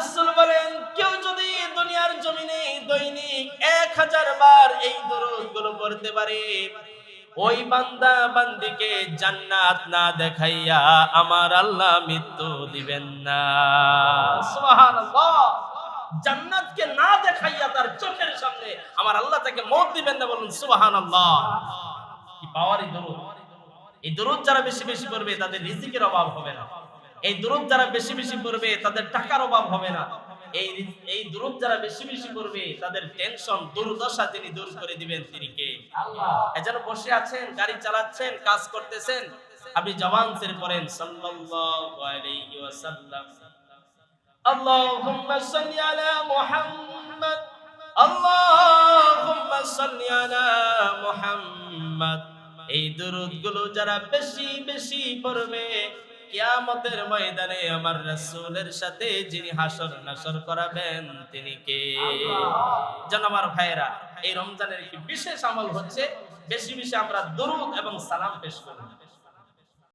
রাসূল বলেন কেউ যদি দুনিয়ার জমিনে দৈনিক 1000 বার এই দরুদগুলো পড়তে পারে, ওই বান্দা বান্দিকে জান্নাত না দেখাইয়া আমার আল্লাহ মৃত্যু দিবেন না। সুবহানাল্লাহ। জান্নাতকে না দেখাইয়া তার চোখের সামনে আমার আল্লাহ তাকে মওত দিবেন না, বলুন সুবহানাল্লাহ। কি পাওয়ারই দরুদ! এই দরুদ যারা বেশি বেশি পড়বে তাদের রিজিকের অভাব হবে না। এই দরুদ যারা বেশি বেশি পড়বে তাদের টাকার অভাব হবে না। এই দরুদ যারা বেশি বেশি পড়বে তাদের টেনশন দুর্দশা তিনি দূর করে দিবেন। তিনি কে? আল্লাহ। এজন্য বসে আছেন, গাড়ি চালাচ্ছেন, কাজ করতেছেন, আপনি জবান ছেড়ে পড়েন সাল্লাল্লাহু আলাইহি ওয়াসাল্লাম, আল্লাহুম্মা সাল্লি আলা মুহাম্মদ, আল্লাহুম্মা সাল্লি আলা মুহাম্মদ। এই দরুদগুলো যারা বেশি বেশি পড়বে, কিয়ামতের ময়দানে আমার রাসূলের সাথে যিনি হাসর নাসর করাবেন তিনি কে? জান আমার ভাইরা, এই রমজানের কি বিশেষ আমল হচ্ছে বেশি বেশি আমরা দরুদ এবং সালাম পেশ করব।